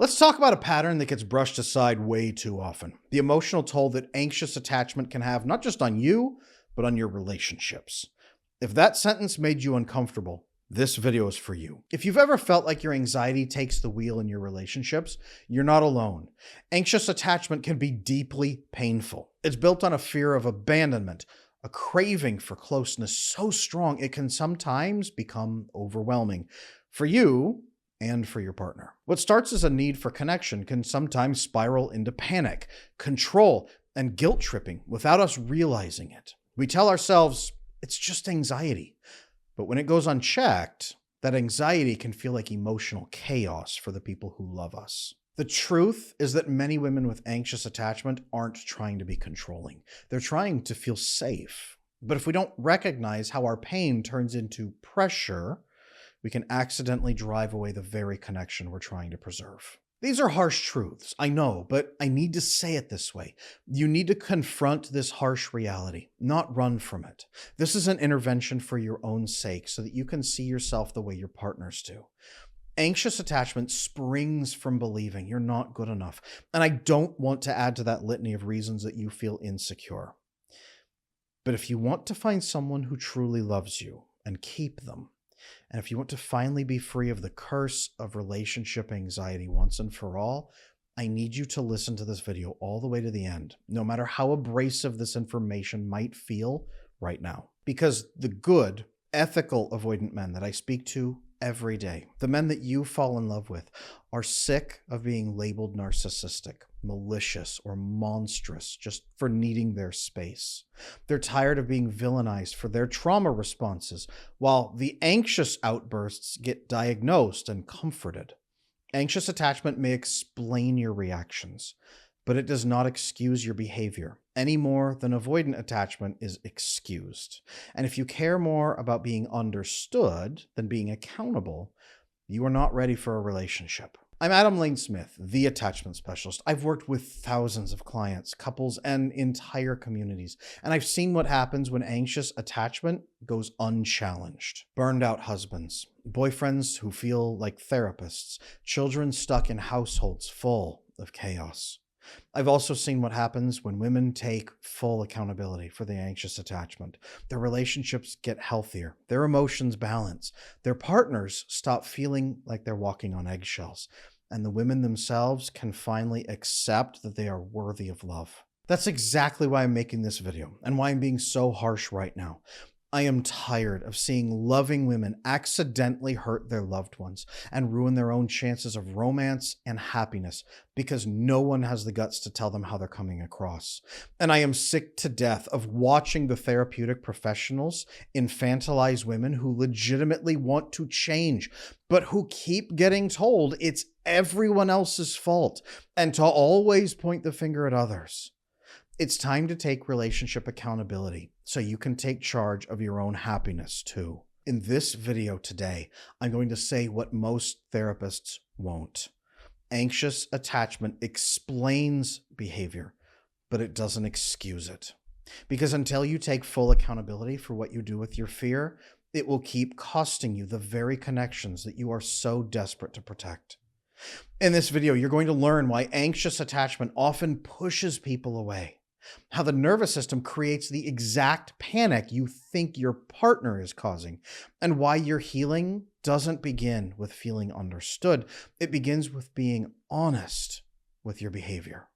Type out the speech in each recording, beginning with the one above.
Let's talk about a pattern that gets brushed aside way too often. The emotional toll that anxious attachment can have, not just on you, but on your relationships. If that sentence made you uncomfortable, this video is for you. If you've ever felt like your anxiety takes the wheel in your relationships, you're not alone. Anxious attachment can be deeply painful. It's built on a fear of abandonment, a craving for closeness so strong it can sometimes become overwhelming for you and for your partner. What starts as a need for connection can sometimes spiral into panic, control, and guilt tripping without us realizing it. We tell ourselves it's just anxiety, but when it goes unchecked, that anxiety can feel like emotional chaos for the people who love us. The truth is that many women with anxious attachment aren't trying to be controlling. They're trying to feel safe. But if we don't recognize how our pain turns into pressure, we can accidentally drive away the very connection we're trying to preserve. These are harsh truths, I know, but I need to say it this way. You need to confront this harsh reality, not run from it. This is an intervention for your own sake so that you can see yourself the way your partners do. Anxious attachment springs from believing you're not good enough, and I don't want to add to that litany of reasons that you feel insecure. But if you want to find someone who truly loves you and keep them, and if you want to finally be free of the curse of relationship anxiety once and for all, I need you to listen to this video all the way to the end, no matter how abrasive this information might feel right now. Because the good, ethical avoidant men that I speak to every day, the men that you fall in love with, are sick of being labeled narcissistic, malicious, or monstrous just for needing their space. They're tired of being villainized for their trauma responses, while the anxious outbursts get diagnosed and comforted. Anxious attachment may explain your reactions, but it does not excuse your behavior any more than avoidant attachment is excused. And if you care more about being understood than being accountable, you are not ready for a relationship. I'm Adam Lane Smith, the attachment specialist. I've worked with thousands of clients, couples, and entire communities, and I've seen what happens when anxious attachment goes unchallenged. Burned out husbands, boyfriends who feel like therapists, children stuck in households full of chaos. I've also seen what happens when women take full accountability for the anxious attachment. Their relationships get healthier, their emotions balance, their partners stop feeling like they're walking on eggshells, and the women themselves can finally accept that they are worthy of love. That's exactly why I'm making this video and why I'm being so harsh right now. I am tired of seeing loving women accidentally hurt their loved ones and ruin their own chances of romance and happiness because no one has the guts to tell them how they're coming across. And I am sick to death of watching the therapeutic professionals infantilize women who legitimately want to change, but who keep getting told it's everyone else's fault and to always point the finger at others. It's time to take relationship accountability so you can take charge of your own happiness too. In this video today, I'm going to say what most therapists won't. Anxious attachment explains behavior, but it doesn't excuse it. Because until you take full accountability for what you do with your fear, it will keep costing you the very connections that you are so desperate to protect. In this video, you're going to learn why anxious attachment often pushes people away, how the nervous system creates the exact panic you think your partner is causing, and why your healing doesn't begin with feeling understood. It begins with being honest with your behavior.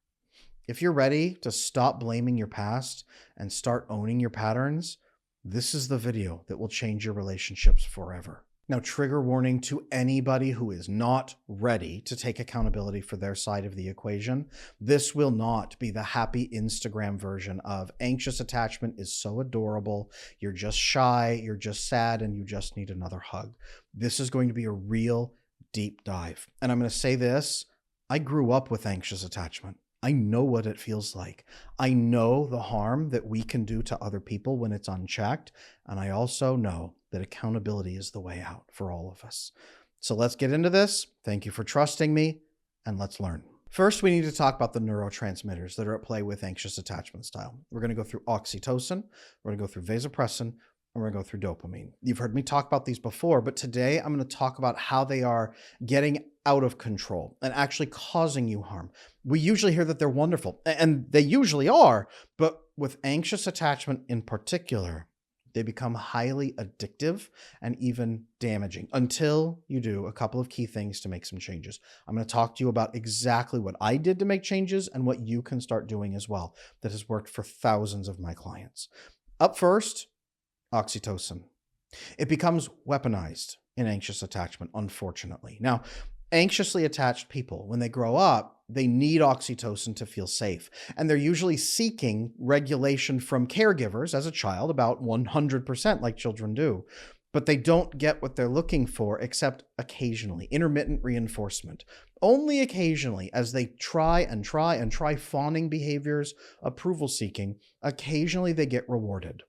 If you're ready to stop blaming your past and start owning your patterns, this is the video that will change your relationships forever. Now, trigger warning to anybody who is not ready to take accountability for their side of the equation. This will not be the happy Instagram version of anxious attachment is so adorable, you're just shy, you're just sad, and you just need another hug. This is going to be a real deep dive. And I'm going to say this, I grew up with anxious attachment. I know what it feels like. I know the harm that we can do to other people when it's unchecked. And I also know that accountability is the way out for all of us. So let's get into this. Thank you for trusting me, and let's learn. First, we need to talk about the neurotransmitters that are at play with anxious attachment style. We're going to go through oxytocin, we're going to go through vasopressin, and we're going to go through dopamine. You've heard me talk about these before, but today I'm going to talk about how they are getting out of control and actually causing you harm. We usually hear that they're wonderful, and they usually are, but with anxious attachment in particular, they become highly addictive and even damaging until you do a couple of key things to make some changes. I'm going to talk to you about exactly what I did to make changes and what you can start doing as well that has worked for thousands of my clients. Up first, oxytocin. It becomes weaponized in anxious attachment, unfortunately. Now, anxiously attached people, when they grow up, they need oxytocin to feel safe. And they're usually seeking regulation from caregivers as a child, about 100% like children do. But they don't get what they're looking for except occasionally, intermittent reinforcement. Only occasionally, as they try fawning behaviors, approval seeking, occasionally they get rewarded.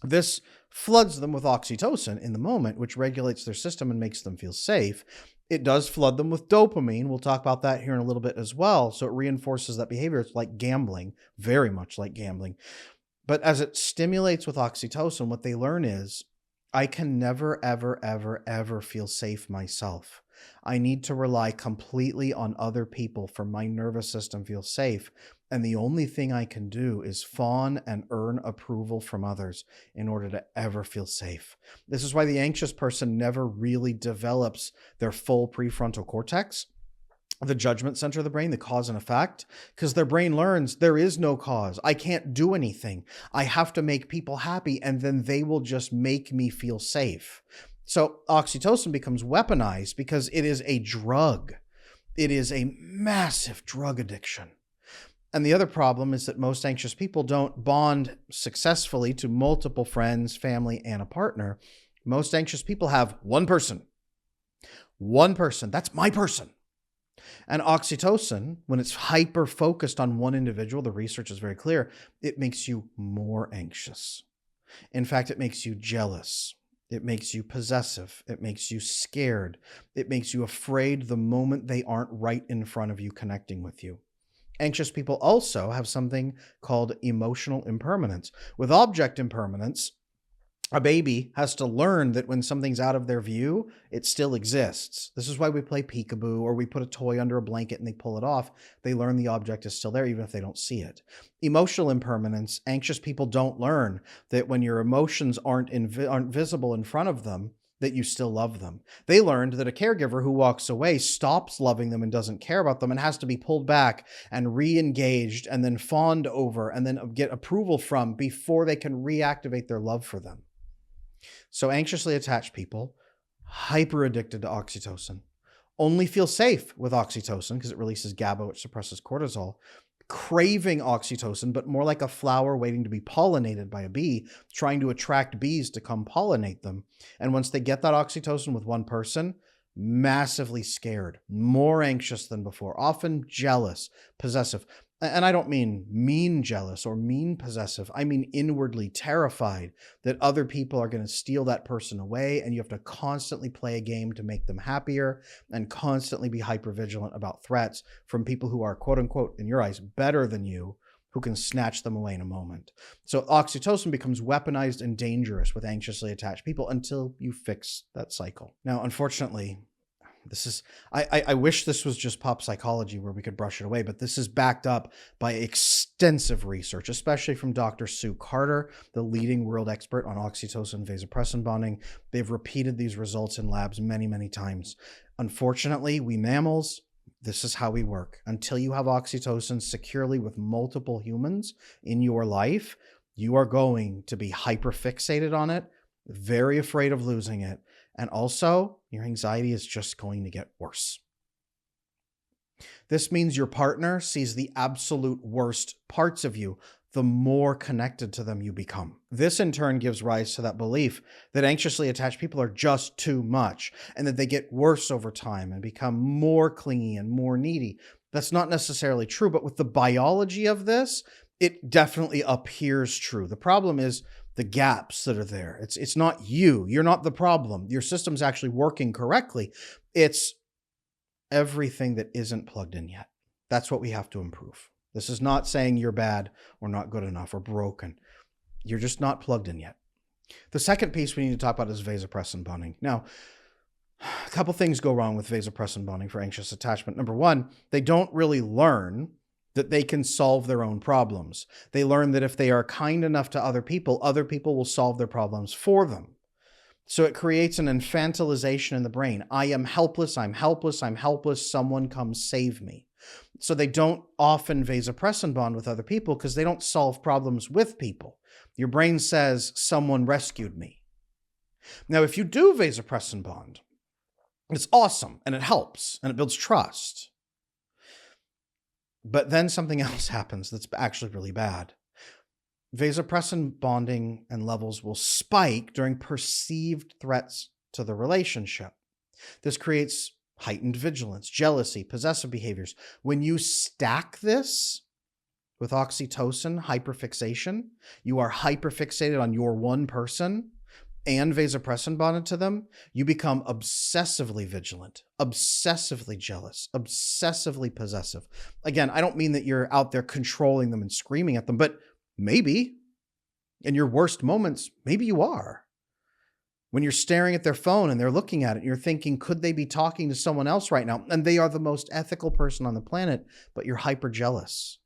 This floods them with oxytocin in the moment, which regulates their system and makes them feel safe. It does flood them with dopamine. We'll talk about that here in a little bit as well. So it reinforces that behavior. It's like gambling, very much like gambling. But as it stimulates with oxytocin, what they learn is, I can never, ever, ever, ever feel safe myself. I need to rely completely on other people for my nervous system to feel safe. And the only thing I can do is fawn and earn approval from others in order to ever feel safe. This is why the anxious person never really develops their full prefrontal cortex, the judgment center of the brain, the cause and effect, because their brain learns there is no cause. I can't do anything. I have to make people happy, and then they will just make me feel safe. So oxytocin becomes weaponized because it is a drug. It is a massive drug addiction. And the other problem is that most anxious people don't bond successfully to multiple friends, family, and a partner. Most anxious people have one person. One person. That's my person. And oxytocin, when it's hyper-focused on one individual, the research is very clear, it makes you more anxious. In fact, it makes you jealous. It makes you possessive. It makes you scared. It makes you afraid the moment they aren't right in front of you connecting with you. Anxious people also have something called emotional impermanence. With object impermanence, a baby has to learn that when something's out of their view, it still exists. This is why we play peekaboo, or we put a toy under a blanket and they pull it off. They learn the object is still there even if they don't see it. Emotional impermanence, anxious people don't learn that when your emotions aren't visible in front of them, that you still love them. They learned that a caregiver who walks away stops loving them and doesn't care about them and has to be pulled back and re-engaged and then fawned over and then get approval from before they can reactivate their love for them. So anxiously attached people, hyper addicted to oxytocin, only feel safe with oxytocin because it releases GABA, which suppresses cortisol, craving oxytocin, but more like a flower waiting to be pollinated by a bee, trying to attract bees to come pollinate them. And once they get that oxytocin with one person, massively scared, more anxious than before, often jealous, possessive. And I don't mean mean jealous or mean possessive. I mean inwardly terrified that other people are going to steal that person away, and you have to constantly play a game to make them happier and constantly be hypervigilant about threats from people who are, quote unquote, in your eyes, better than you, who can snatch them away in a moment. So oxytocin becomes weaponized and dangerous with anxiously attached people until you fix that cycle. Now, unfortunately, I wish this was just pop psychology where we could brush it away, but this is backed up by extensive research, especially from Dr. Sue Carter, the leading world expert on oxytocin vasopressin bonding. They've repeated these results in labs many, many times. Unfortunately, we mammals, this is how we work. Until you have oxytocin securely with multiple humans in your life, you are going to be hyperfixated on it, very afraid of losing it. And also, your anxiety is just going to get worse. This means your partner sees the absolute worst parts of you, the more connected to them you become. This in turn gives rise to that belief that anxiously attached people are just too much and that they get worse over time and become more clingy and more needy. That's not necessarily true, but with the biology of this, it definitely appears true. The problem is the gaps that are there. It's not you. You're not the problem. Your system's actually working correctly. It's everything that isn't plugged in yet. That's what we have to improve. This is not saying you're bad or not good enough or broken. You're just not plugged in yet. The second piece we need to talk about is vasopressin bonding. Now, A couple things go wrong with vasopressin bonding for anxious attachment. Number one, they don't really learn that they can solve their own problems. They learn that if they are kind enough to other people will solve their problems for them. So it creates an infantilization in the brain. I am helpless, I'm helpless, I'm helpless, someone come save me. So they don't often vasopressin bond with other people because they don't solve problems with people. Your brain says, someone rescued me. Now, if you do vasopressin bond, it's awesome and it helps and it builds trust. But then something else happens that's actually really bad. Vasopressin bonding and levels will spike during perceived threats to the relationship. This creates heightened vigilance, jealousy, possessive behaviors. When you stack this with oxytocin, hyperfixation, you are hyperfixated on your one person and vasopressin bonded to them, you become obsessively vigilant, obsessively jealous, obsessively possessive. Again, I don't mean that you're out there controlling them and screaming at them, but maybe in your worst moments, maybe you are. When you're staring at their phone and they're looking at it, you're thinking, could they be talking to someone else right now? And they are the most ethical person on the planet, but you're hyper jealous.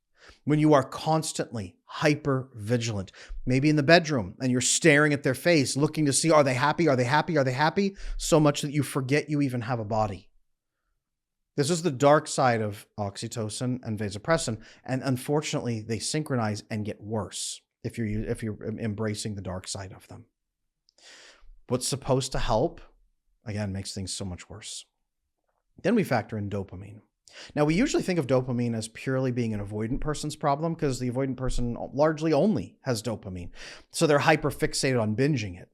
When you are constantly hyper vigilant, maybe in the bedroom, and you're staring at their face, looking to see, are they happy? Are they happy? Are they happy? So much that you forget you even have a body. This is the dark side of oxytocin and vasopressin. And unfortunately, they synchronize and get worse if you're embracing the dark side of them. What's supposed to help, again, makes things so much worse. Then we factor in dopamine. Now, we usually think of dopamine as purely being an avoidant person's problem because the avoidant person largely only has dopamine. So they're hyperfixated on binging it.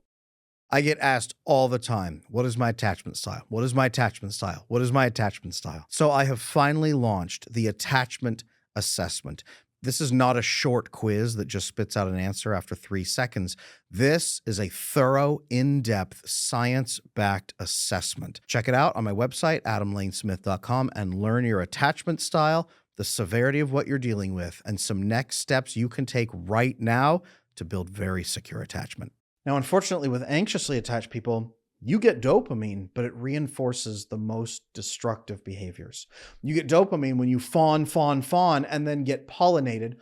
I get asked all the time, what is my attachment style? What is my attachment style? What is my attachment style? So I have finally launched the attachment assessment. This is not a short quiz that just spits out an answer after 3 seconds. This is a thorough, in-depth, science-backed assessment. Check it out on my website, adamlanesmith.com, and learn your attachment style, the severity of what you're dealing with, and some next steps you can take right now to build very secure attachment. Now, unfortunately, with anxiously attached people, you get dopamine, but it reinforces the most destructive behaviors. You get dopamine when you fawn, and then get pollinated,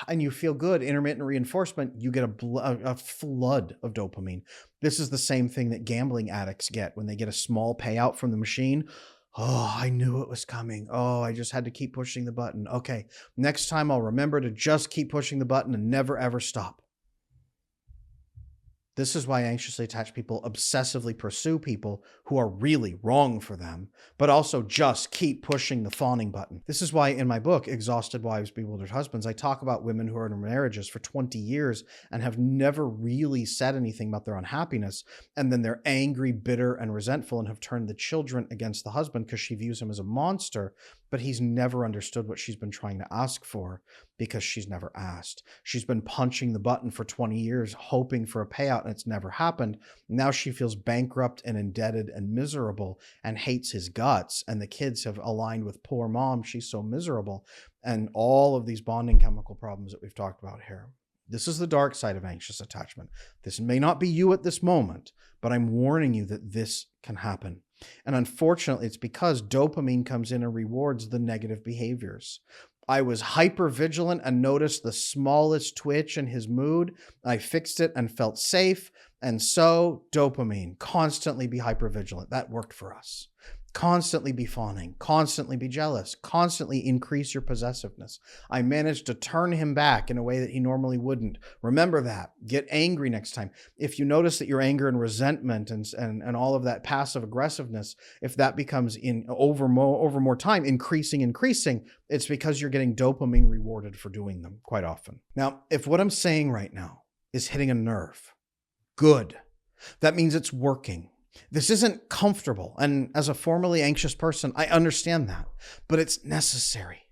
and you feel good. Intermittent reinforcement, you get a flood of dopamine. This is the same thing that gambling addicts get when they get a small payout from the machine. Oh, I knew it was coming. Oh, I just had to keep pushing the button. Okay, next time I'll remember to just keep pushing the button and never, ever stop. This is why anxiously attached people obsessively pursue people who are really wrong for them, but also just keep pushing the fawning button. This is why in my book, Exhausted Wives, Bewildered Husbands, I talk about women who are in marriages for 20 years and have never really said anything about their unhappiness. And then they're angry, bitter, and resentful and have turned the children against the husband because she views him as a monster, but he's never understood what she's been trying to ask for because she's never asked. She's been punching the button for 20 years, hoping for a payout, and it's never happened. Now she feels bankrupt and indebted and miserable and hates his guts. And the kids have aligned with poor mom. She's so miserable. And all of these bonding chemical problems that we've talked about here. This is the dark side of anxious attachment. This may not be you at this moment, but I'm warning you that this can happen. And unfortunately, it's because dopamine comes in and rewards the negative behaviors. I was hyper vigilant and noticed the smallest twitch in his mood. I fixed it and felt safe. And so dopamine, constantly be hyper vigilant. That worked for us. Constantly be fawning, constantly be jealous, constantly increase your possessiveness. I managed to turn him back in a way that he normally wouldn't. Remember that. Get angry next time. If you notice that your anger and resentment and all of that passive aggressiveness, if that becomes over more time, increasing, it's because you're getting dopamine rewarded for doing them quite often. Now, if what I'm saying right now is hitting a nerve, good. That means it's working. This isn't comfortable. And as a formerly anxious person, I understand that, but it's necessary.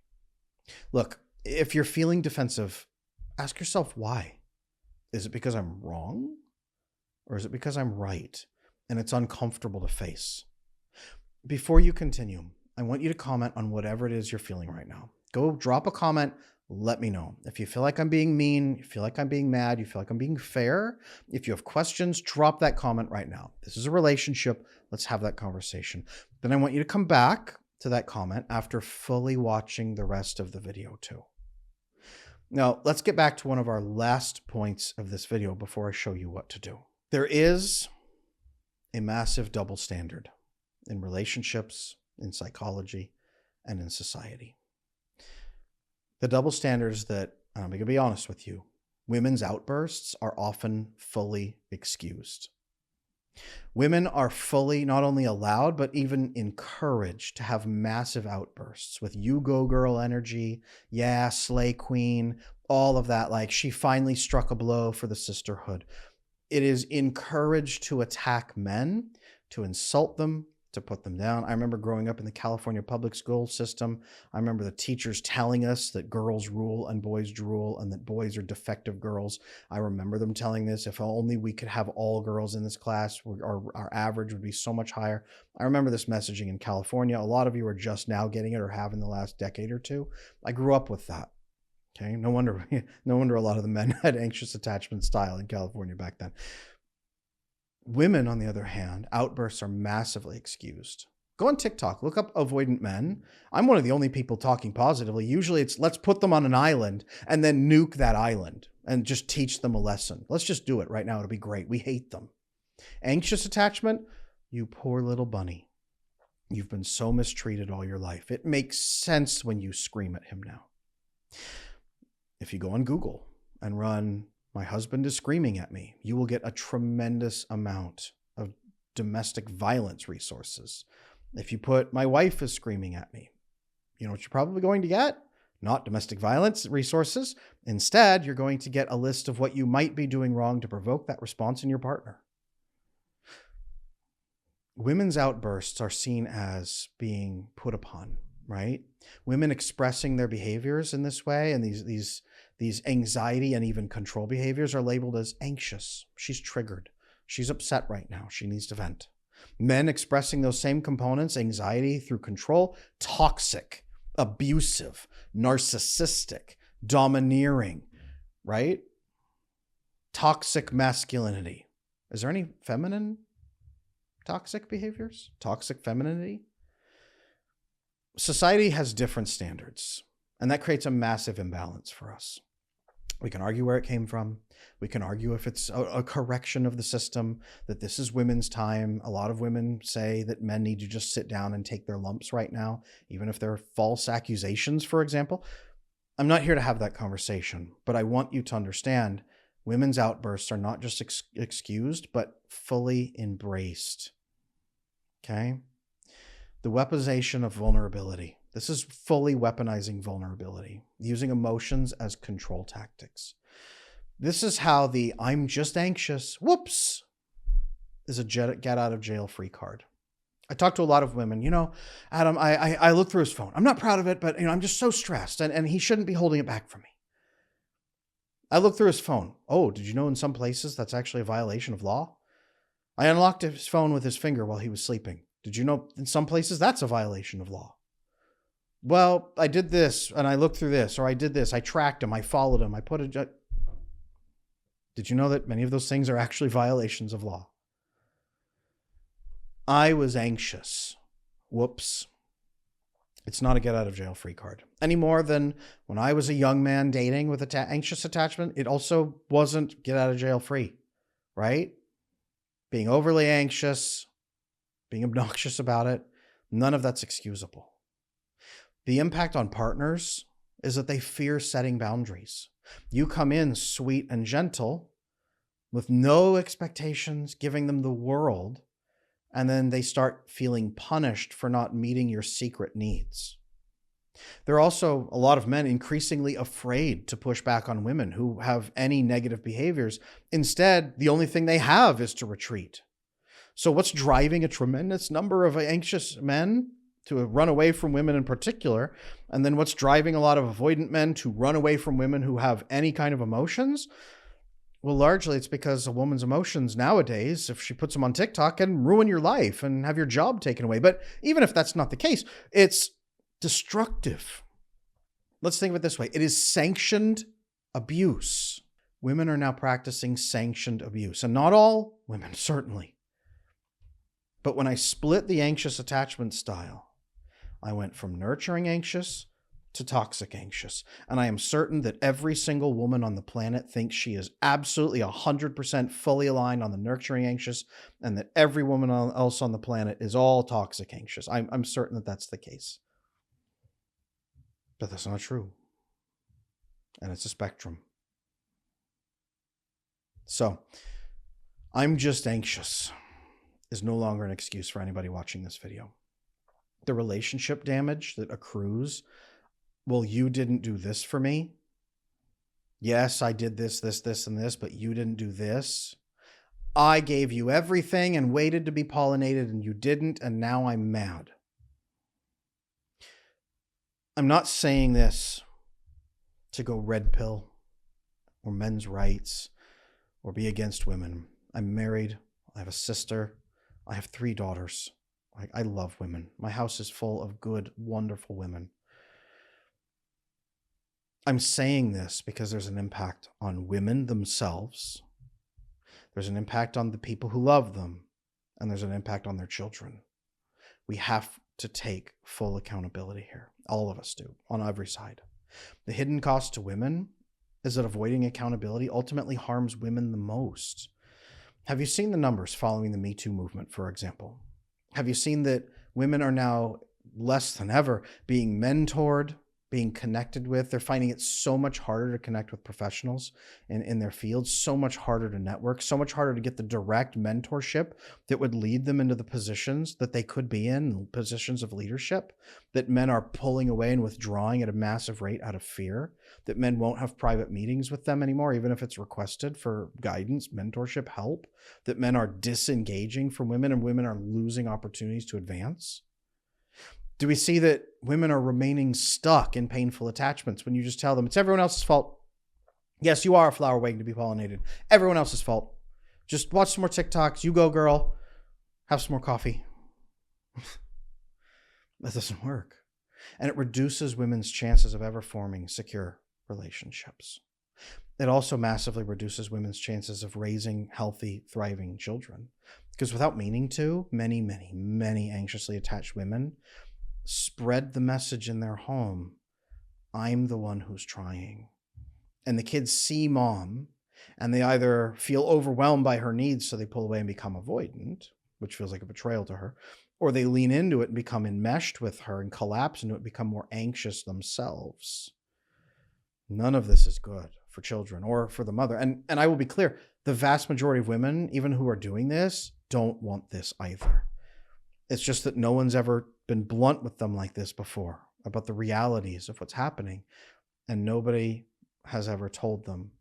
Look, if you're feeling defensive, ask yourself why. Is it because I'm wrong? Or is it because I'm right and it's uncomfortable to face? Before you continue, I want you to comment on whatever it is you're feeling right now. Go drop a comment let me know. If you feel like I'm being mean, you feel like I'm being mad, you feel like I'm being fair, if you have questions, drop that comment right now. This is a relationship. Let's have that conversation. Then I want you to come back to that comment after fully watching the rest of the video too. Now, let's get back to one of our last points of this video before I show you what to do. There is a massive double standard in relationships, in psychology, and in society. The double standard is that, I'm going to be honest with you, women's outbursts are often fully excused. Women are fully not only allowed, but even encouraged to have massive outbursts with you go girl energy. Yeah, slay queen, all of that. Like she finally struck a blow for the sisterhood. It is encouraged to attack men, to insult them, to put them down. I remember growing up in the California public school system. I remember the teachers telling us that girls rule and boys drool and that boys are defective girls. I remember them telling this, if only we could have all girls in this class, our average would be so much higher. I remember this messaging in California. A lot of you are just now getting it or have in the last decade or two. I grew up with that. Okay, no wonder a lot of the men had anxious attachment style in California back then. Women, on the other hand, outbursts are massively excused. Go on TikTok, look up avoidant men. I'm one of the only people talking positively. Usually it's let's put them on an island and then nuke that island and just teach them a lesson. Let's just do it right now. It'll be great. We hate them. Anxious attachment, you poor little bunny. You've been so mistreated all your life. It makes sense when you scream at him now. If you go on Google and run "my husband is screaming at me," you will get a tremendous amount of domestic violence resources. If you put "my wife is screaming at me," you know what you're probably going to get? Not domestic violence resources. Instead, you're going to get a list of what you might be doing wrong to provoke that response in your partner. Women's outbursts are seen as being put upon, right? Women expressing their behaviors in this way and these anxiety and even control behaviors are labeled as anxious. She's triggered. She's upset right now. She needs to vent. Men expressing those same components, anxiety through control, toxic, abusive, narcissistic, domineering, right? Toxic masculinity. Is there any feminine toxic behaviors? Toxic femininity? Society has different standards, and that creates a massive imbalance for us. We can argue where it came from. We can argue if it's a correction of the system, that this is women's time. A lot of women say that men need to just sit down and take their lumps right now, even if they're false accusations, for example. I'm not here to have that conversation, but I want you to understand women's outbursts are not just excused, but fully embraced. Okay? The weaponization of vulnerability. This is fully weaponizing vulnerability, using emotions as control tactics. This is how the "I'm just anxious, whoops," is a get out of jail free card. I talk to a lot of women, Adam, I look through his phone. I'm not proud of it, but I'm just so stressed and he shouldn't be holding it back from me. I look through his phone. Oh, did you know in some places that's actually a violation of law? I unlocked his phone with his finger while he was sleeping. Did you know in some places that's a violation of law? Well, I did this and I looked through this, or I did this. I tracked him. I followed him. Did you know that many of those things are actually violations of law? I was anxious. Whoops. It's not a get out of jail free card. Any more than when I was a young man dating with anxious attachment, it also wasn't get out of jail free, right? Being overly anxious, being obnoxious about it, none of that's excusable. The impact on partners is that they fear setting boundaries. You come in sweet and gentle with no expectations, giving them the world, and then they start feeling punished for not meeting your secret needs. There are also a lot of men increasingly afraid to push back on women who have any negative behaviors. Instead, the only thing they have is to retreat. So what's driving a tremendous number of anxious men to run away from women in particular? And then what's driving a lot of avoidant men to run away from women who have any kind of emotions? Well, largely it's because a woman's emotions nowadays, if she puts them on TikTok, can ruin your life and have your job taken away. But even if that's not the case, it's destructive. Let's think of it this way. It is sanctioned abuse. Women are now practicing sanctioned abuse. And not all women, certainly. But when I split the anxious attachment style, I went from nurturing anxious to toxic anxious. And I am certain that every single woman on the planet thinks she is absolutely 100% fully aligned on the nurturing anxious, and that every woman else on the planet is all toxic anxious. I'm certain that that's the case. But that's not true. And it's a spectrum. So, I'm just anxious is no longer an excuse for anybody watching this video. The relationship damage that accrues, well, you didn't do this for me. Yes, I did this, and this, but you didn't do this. I gave you everything and waited to be pollinated and you didn't, and now I'm mad. I'm not saying this to go red pill or men's rights or be against women. I'm married. I have a sister. I have 3 daughters. I love women. My house is full of good, wonderful women. I'm saying this because there's an impact on women themselves. There's an impact on the people who love them. And there's an impact on their children. We have to take full accountability here. All of us do, on every side. The hidden cost to women is that avoiding accountability ultimately harms women the most. Have you seen the numbers following the Me Too movement, for example? Have you seen that women are now less than ever being mentored, being connected with? They're finding it so much harder to connect with professionals in their fields, so much harder to network, so much harder to get the direct mentorship that would lead them into the positions that they could be in, positions of leadership, that men are pulling away and withdrawing at a massive rate out of fear, that men won't have private meetings with them anymore, even if it's requested for guidance, mentorship, help, that men are disengaging from women and women are losing opportunities to advance. Do we see that women are remaining stuck in painful attachments when you just tell them it's everyone else's fault? Yes, you are a flower waiting to be pollinated. Everyone else's fault. Just watch some more TikToks. You go, girl. Have some more coffee. That doesn't work. And it reduces women's chances of ever forming secure relationships. It also massively reduces women's chances of raising healthy, thriving children. Because without meaning to, many, many, many anxiously attached women spread the message in their home, I'm the one who's trying. And the kids see mom, and they either feel overwhelmed by her needs, so they pull away and become avoidant, which feels like a betrayal to her, or they lean into it and become enmeshed with her and collapse into it, become more anxious themselves. None of this is good for children or for the mother. And I will be clear, the vast majority of women, even who are doing this, don't want this either. It's just that no one's ever been blunt with them like this before about the realities of what's happening. And nobody has ever told them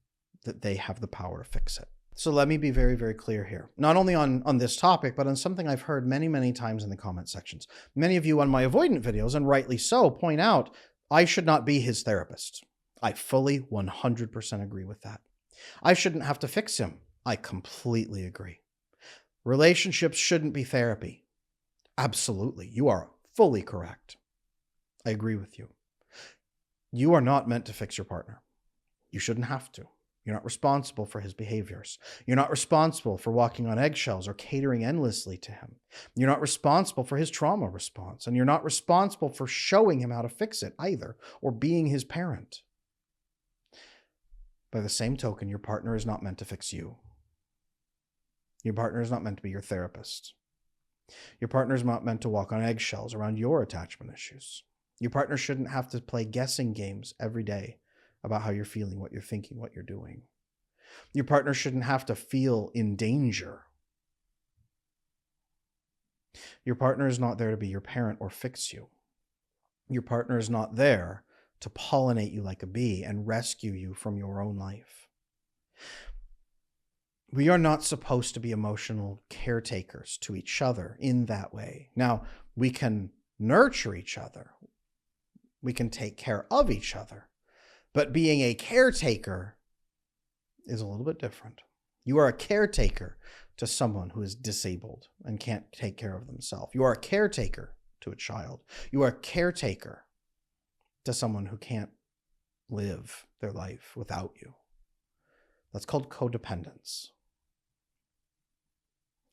that they have the power to fix it. So let me be very, very clear here. Not only on this topic, but on something I've heard many, many times in the comment sections. Many of you on my avoidant videos, and rightly so, point out I should not be his therapist. I fully 100% agree with that. I shouldn't have to fix him. I completely agree. Relationships shouldn't be therapy. Absolutely. You are fully correct. I agree with you. You are not meant to fix your partner. You shouldn't have to. You're not responsible for his behaviors. You're not responsible for walking on eggshells or catering endlessly to him. You're not responsible for his trauma response, and you're not responsible for showing him how to fix it either, or being his parent. By the same token, your partner is not meant to fix you. Your partner is not meant to be your therapist. Your partner is not meant to walk on eggshells around your attachment issues. Your partner shouldn't have to play guessing games every day about how you're feeling, what you're thinking, what you're doing. Your partner shouldn't have to feel in danger. Your partner is not there to be your parent or fix you. Your partner is not there to pollinate you like a bee and rescue you from your own life. We are not supposed to be emotional caretakers to each other in that way. Now, we can nurture each other. We can take care of each other. But being a caretaker is a little bit different. You are a caretaker to someone who is disabled and can't take care of themselves. You are a caretaker to a child. You are a caretaker to someone who can't live their life without you. That's called codependence.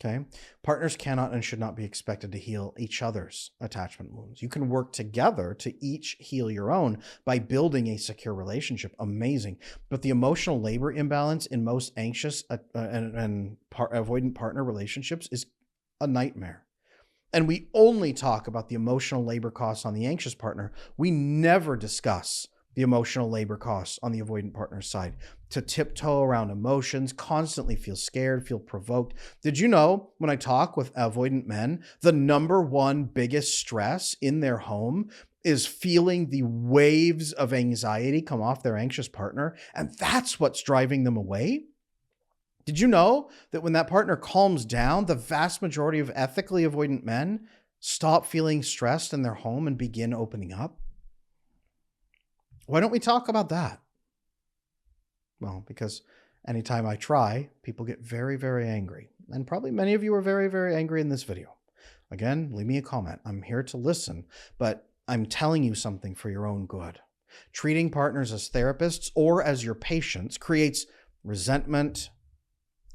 Okay? Partners cannot and should not be expected to heal each other's attachment wounds. You can work together to each heal your own by building a secure relationship. Amazing. But the emotional labor imbalance in most anxious and avoidant partner relationships is a nightmare. And we only talk about the emotional labor costs on the anxious partner. We never discuss the emotional labor costs on the avoidant partner's side. To tiptoe around emotions, constantly feel scared, feel provoked. Did you know when I talk with avoidant men, the number one biggest stress in their home is feeling the waves of anxiety come off their anxious partner, and that's what's driving them away? Did you know that when that partner calms down, the vast majority of ethically avoidant men stop feeling stressed in their home and begin opening up? Why don't we talk about that? Well, because anytime I try, people get very, very angry. And probably many of you are very, very angry in this video. Again, leave me a comment. I'm here to listen, but I'm telling you something for your own good. Treating partners as therapists or as your patients creates resentment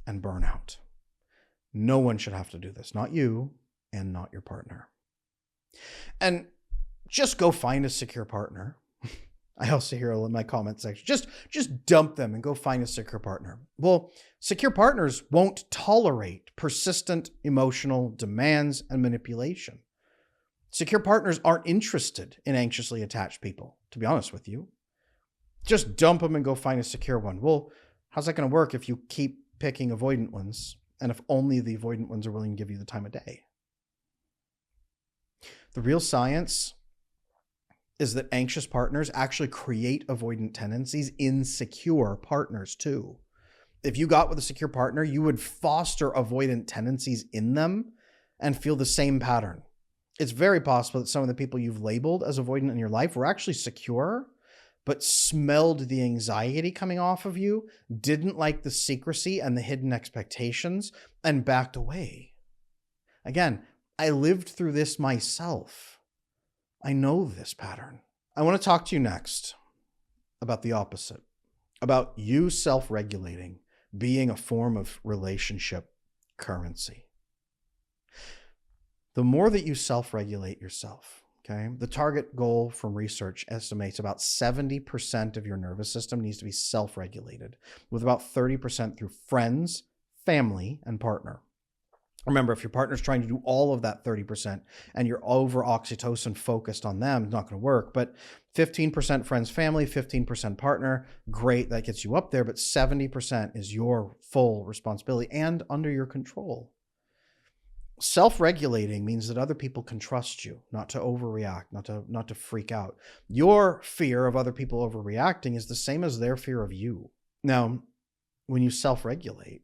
and burnout. No one should have to do this. Not you and not your partner. And just go find a secure partner. I also hear in my comment section, just dump them and go find a secure partner. Well, secure partners won't tolerate persistent emotional demands and manipulation. Secure partners aren't interested in anxiously attached people, to be honest with you. Just dump them and go find a secure one. Well, how's that going to work if you keep picking avoidant ones and if only the avoidant ones are willing to give you the time of day? The real science is that anxious partners actually create avoidant tendencies in secure partners too. If you got with a secure partner, you would foster avoidant tendencies in them and feel the same pattern. It's very possible that some of the people you've labeled as avoidant in your life were actually secure, but smelled the anxiety coming off of you, didn't like the secrecy and the hidden expectations, and backed away. Again, I lived through this myself. I know this pattern. I want to talk to you next about the opposite, about you self-regulating being a form of relationship currency. The more that you self-regulate yourself, okay, the target goal from research estimates about 70% of your nervous system needs to be self-regulated, with about 30% through friends, family, and partner. Remember, if your partner's trying to do all of that 30% and you're over oxytocin focused on them, it's not going to work. But 15% friends, family, 15% partner, great, that gets you up there. But 70% is your full responsibility and under your control. Self-regulating means that other people can trust you, not to overreact, not to freak out. Your fear of other people overreacting is the same as their fear of you. Now, when you self-regulate,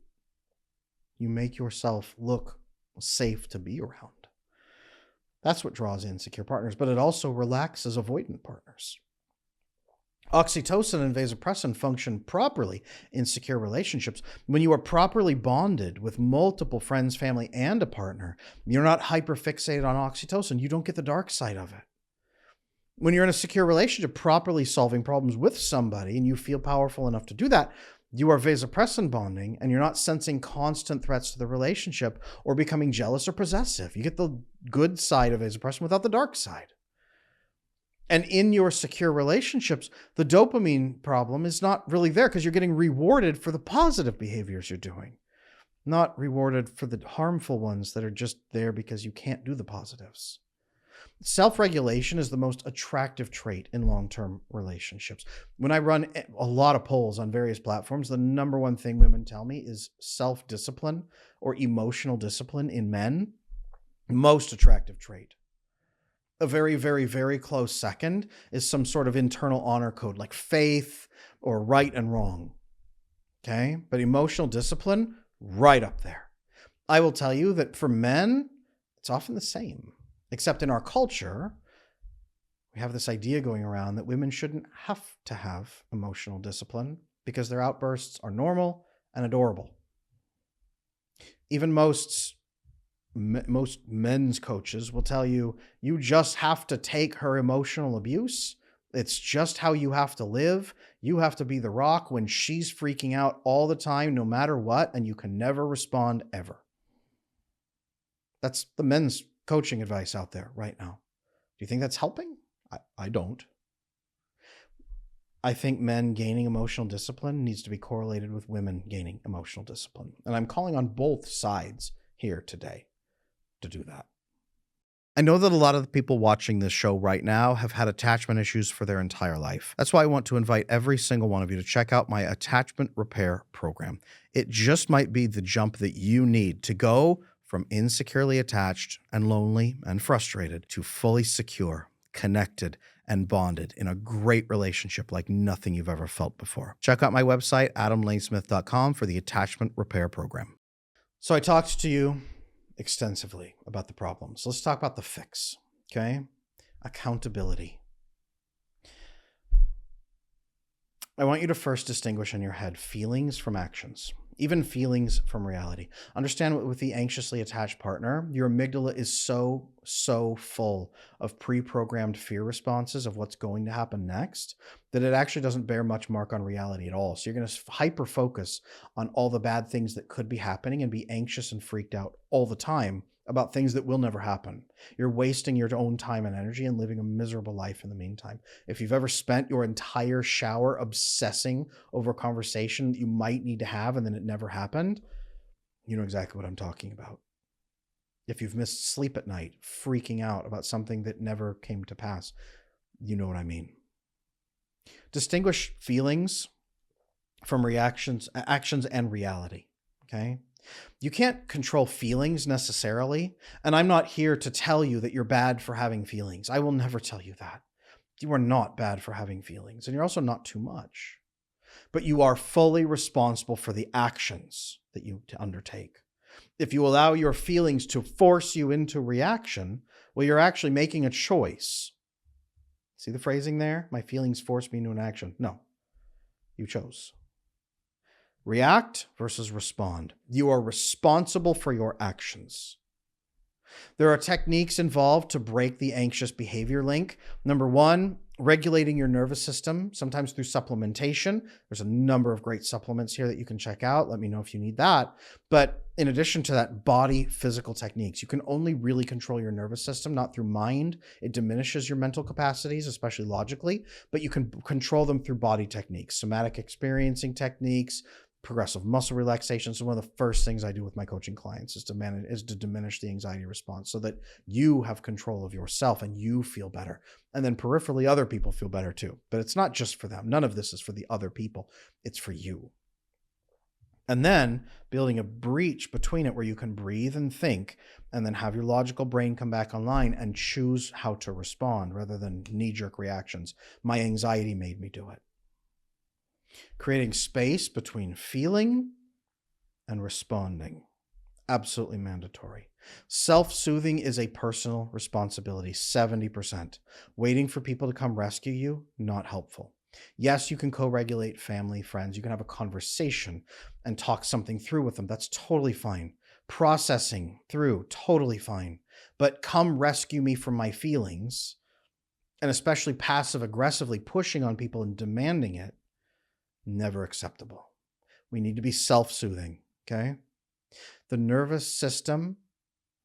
you make yourself look safe to be around. That's what draws in secure partners, but it also relaxes avoidant partners. Oxytocin and vasopressin function properly in secure relationships. When you are properly bonded with multiple friends, family, and a partner, you're not hyperfixated on oxytocin. You don't get the dark side of it. When you're in a secure relationship, properly solving problems with somebody, and you feel powerful enough to do that, you are vasopressin bonding and you're not sensing constant threats to the relationship or becoming jealous or possessive. You get the good side of vasopressin without the dark side. And in your secure relationships, the dopamine problem is not really there because you're getting rewarded for the positive behaviors you're doing, not rewarded for the harmful ones that are just there because you can't do the positives. Self-regulation is the most attractive trait in long-term relationships. When I run a lot of polls on various platforms, the number one thing women tell me is self-discipline or emotional discipline in men. Most attractive trait. A very, very, very close second is some sort of internal honor code like faith or right and wrong. Okay? But emotional discipline, right up there. I will tell you that for men, it's often the same. Except in our culture, we have this idea going around that women shouldn't have to have emotional discipline because their outbursts are normal and adorable. Even most men's coaches will tell you, you just have to take her emotional abuse It's just how you have to live. You have to be the rock when she's freaking out all the time, no matter what, and you can never respond ever. That's the men's coaching advice out there right now. Do you think that's helping? I don't. I think men gaining emotional discipline needs to be correlated with women gaining emotional discipline. And I'm calling on both sides here today to do that. I know that a lot of the people watching this show right now have had attachment issues for their entire life. That's why I want to invite every single one of you to check out my attachment repair program. It just might be the jump that you need to go from insecurely attached and lonely and frustrated to fully secure, connected, and bonded in a great relationship like nothing you've ever felt before. Check out my website, adamlanesmith.com, for the attachment repair program. So I talked to you extensively about the problems. Let's talk about the fix, okay? Accountability. I want you to first distinguish in your head feelings from actions, even feelings from reality. Understand with the anxiously attached partner, your amygdala is so full of pre-programmed fear responses of what's going to happen next that it actually doesn't bear much mark on reality at all. So you're going to hyper-focus on all the bad things that could be happening and be anxious and freaked out all the time about things that will never happen. You're wasting your own time and energy and living a miserable life in the meantime. If you've ever spent your entire shower obsessing over a conversation that you might need to have and then it never happened, you know exactly what I'm talking about. If you've missed sleep at night, freaking out about something that never came to pass, you know what I mean. Distinguish feelings from actions and reality, okay? You can't control feelings necessarily, and I'm not here to tell you that you're bad for having feelings. I will never tell you that. You are not bad for having feelings, and you're also not too much. But you are fully responsible for the actions that you undertake. If you allow your feelings to force you into reaction, well, you're actually making a choice. See the phrasing there? My feelings forced me into an action. No, you chose. React versus respond. You are responsible for your actions. There are techniques involved to break the anxious behavior link. Number one, regulating your nervous system, sometimes through supplementation. There's a number of great supplements here that you can check out. Let me know if you need that. But in addition to that, body physical techniques. You can only really control your nervous system, not through mind. It diminishes your mental capacities, especially logically, but you can control them through body techniques, somatic experiencing techniques, progressive muscle relaxation. So one of the first things I do with my coaching clients is to diminish the anxiety response so that you have control of yourself and you feel better. And then peripherally, other people feel better too. But it's not just for them. None of this is for the other people. It's for you. And then building a breach between it where you can breathe and think and then have your logical brain come back online and choose how to respond rather than knee-jerk reactions. My anxiety made me do it. Creating space between feeling and responding. Absolutely mandatory. Self-soothing is a personal responsibility, 70%. Waiting for people to come rescue you, not helpful. Yes, you can co-regulate family, friends. You can have a conversation and talk something through with them. That's totally fine. Processing through, totally fine. But come rescue me from my feelings, and especially passive-aggressively pushing on people and demanding it, never acceptable. We need to be self-soothing, okay? The nervous system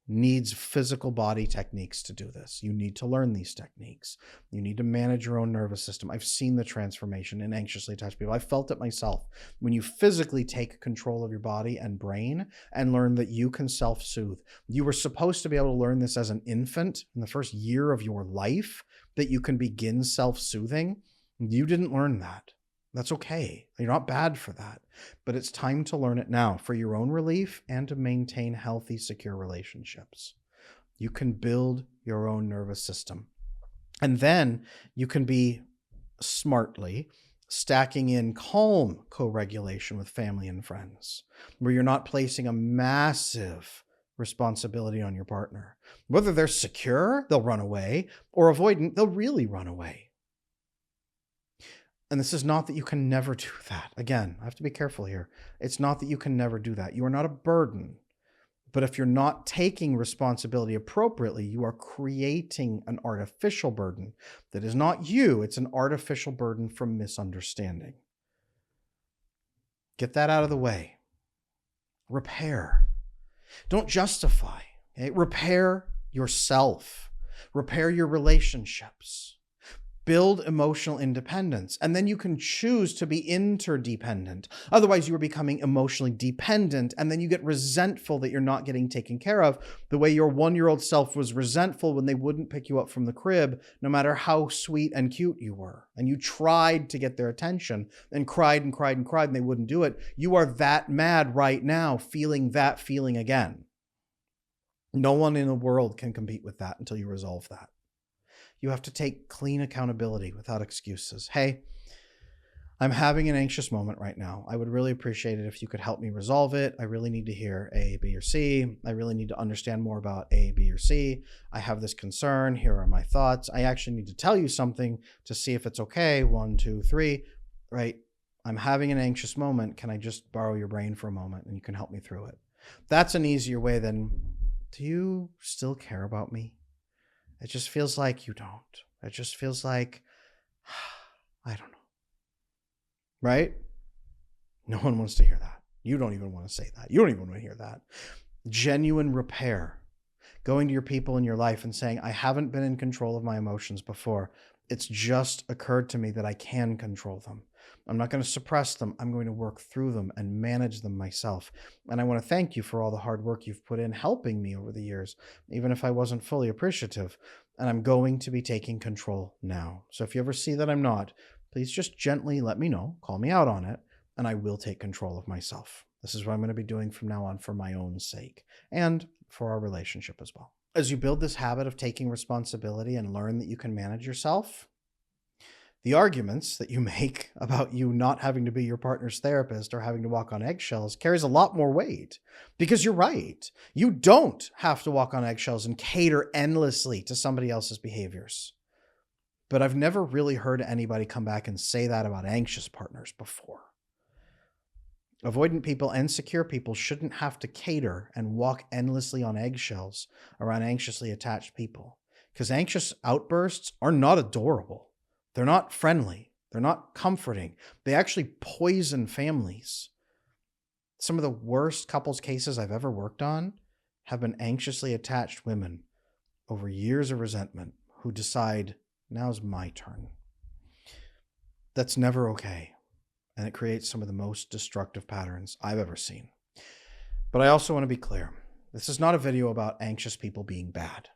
needs physical body techniques to do this. You need to learn these techniques. You need to manage your own nervous system. I've seen the transformation in anxiously attached people. I felt it myself. When you physically take control of your body and brain and learn that you can self-soothe. You were supposed to be able to learn this as an infant in the first year of your life, that you can begin self-soothing. You didn't learn that. That's okay. You're not bad for that. But it's time to learn it now for your own relief and to maintain healthy, secure relationships. You can build your own nervous system. And then you can be smartly stacking in calm co-regulation with family and friends, where you're not placing a massive responsibility on your partner. Whether they're secure, they'll run away, or avoidant, they'll really run away. And this is not that you can never do that. Again, I have to be careful here. It's not that you can never do that. You are not a burden. But if you're not taking responsibility appropriately, you are creating an artificial burden that is not you. It's an artificial burden from misunderstanding. Get that out of the way. Repair. Don't justify. Okay? Repair yourself. Repair your relationships. Build emotional independence, and then you can choose to be interdependent. Otherwise, you are becoming emotionally dependent, and then you get resentful that you're not getting taken care of, the way your 1-year-old self was resentful when they wouldn't pick you up from the crib, no matter how sweet and cute you were. And you tried to get their attention and cried and cried and cried, and they wouldn't do it. You are that mad right now, feeling that feeling again. No one in the world can compete with that until you resolve that. You have to take clean accountability without excuses. Hey, I'm having an anxious moment right now. I would really appreciate it if you could help me resolve it. I really need to hear A, B, or C. I really need to understand more about A, B, or C. I have this concern. Here are my thoughts. I actually need to tell you something to see if it's okay. 1, 2, 3, right? I'm having an anxious moment. Can I just borrow your brain for a moment and you can help me through it? That's an easier way than, do you still care about me? It just feels like you don't. It just feels like, I don't know. Right? No one wants to hear that. You don't even want to say that. You don't even want to hear that. Genuine repair. Going to your people in your life and saying, I haven't been in control of my emotions before. It's just occurred to me that I can control them. I'm not going to suppress them. I'm going to work through them and manage them myself. And I want to thank you for all the hard work you've put in helping me over the years, even if I wasn't fully appreciative. And I'm going to be taking control now. So if you ever see that I'm not, please just gently let me know, call me out on it, and I will take control of myself. This is what I'm going to be doing from now on for my own sake and for our relationship as well. As you build this habit of taking responsibility and learn that you can manage yourself, the arguments that you make about you not having to be your partner's therapist or having to walk on eggshells carries a lot more weight, because you're right. You don't have to walk on eggshells and cater endlessly to somebody else's behaviors. But I've never really heard anybody come back and say that about anxious partners before. Avoidant people and secure people shouldn't have to cater and walk endlessly on eggshells around anxiously attached people, because anxious outbursts are not adorable. They're not friendly. They're not comforting. They actually poison families. Some of the worst couples cases I've ever worked on have been anxiously attached women over years of resentment who decide, now's my turn. That's never okay. And it creates some of the most destructive patterns I've ever seen. But I also want to be clear. This is not a video about anxious people being bad.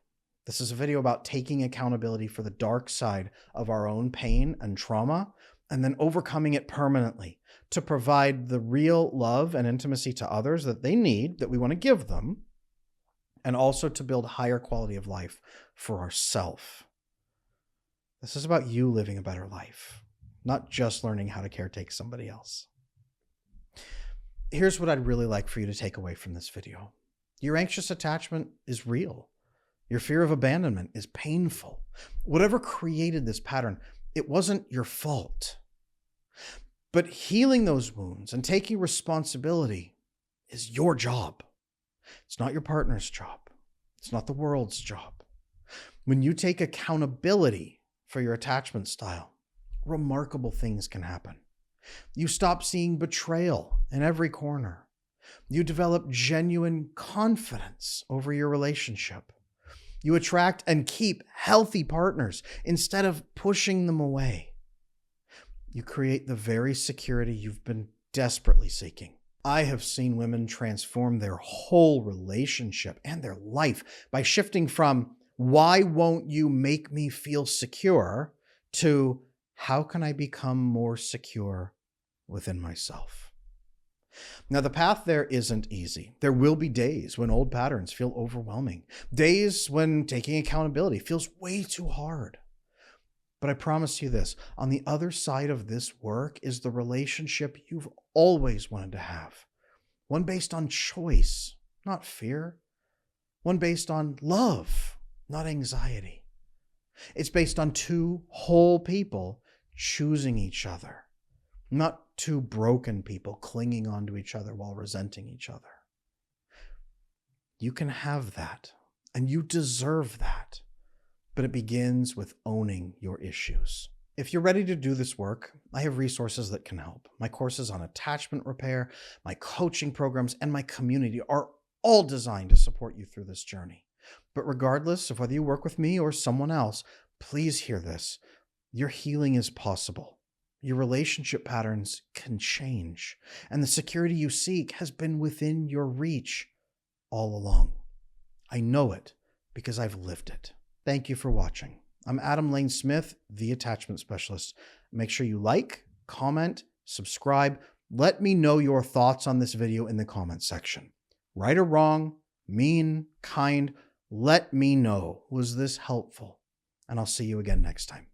This is a video about taking accountability for the dark side of our own pain and trauma, and then overcoming it permanently to provide the real love and intimacy to others that they need, that we want to give them, and also to build higher quality of life for ourselves. This is about you living a better life, not just learning how to caretake somebody else. Here's what I'd really like for you to take away from this video. Your anxious attachment is real. Your fear of abandonment is painful. Whatever created this pattern, it wasn't your fault. But healing those wounds and taking responsibility is your job. It's not your partner's job. It's not the world's job. When you take accountability for your attachment style, remarkable things can happen. You stop seeing betrayal in every corner. You develop genuine confidence over your relationship. You attract and keep healthy partners instead of pushing them away. You create the very security you've been desperately seeking. I have seen women transform their whole relationship and their life by shifting from, why won't you make me feel secure, to, how can I become more secure within myself? Now, the path there isn't easy. There will be days when old patterns feel overwhelming, days when taking accountability feels way too hard. But I promise you this, on the other side of this work is the relationship you've always wanted to have. One based on choice, not fear. One based on love, not anxiety. It's based on two whole people choosing each other, not two broken people clinging onto each other while resenting each other. You can have that, and you deserve that. But it begins with owning your issues. If you're ready to do this work, I have resources that can help. My courses on attachment repair, my coaching programs, and my community are all designed to support you through this journey. But regardless of whether you work with me or someone else, please hear this. Your healing is possible. Your relationship patterns can change, and the security you seek has been within your reach all along. I know it because I've lived it. Thank you for watching. I'm Adam Lane Smith, the attachment specialist. Make sure you like, comment, subscribe. Let me know your thoughts on this video in the comment section. Right or wrong, mean, kind, let me know. Was this helpful? And I'll see you again next time.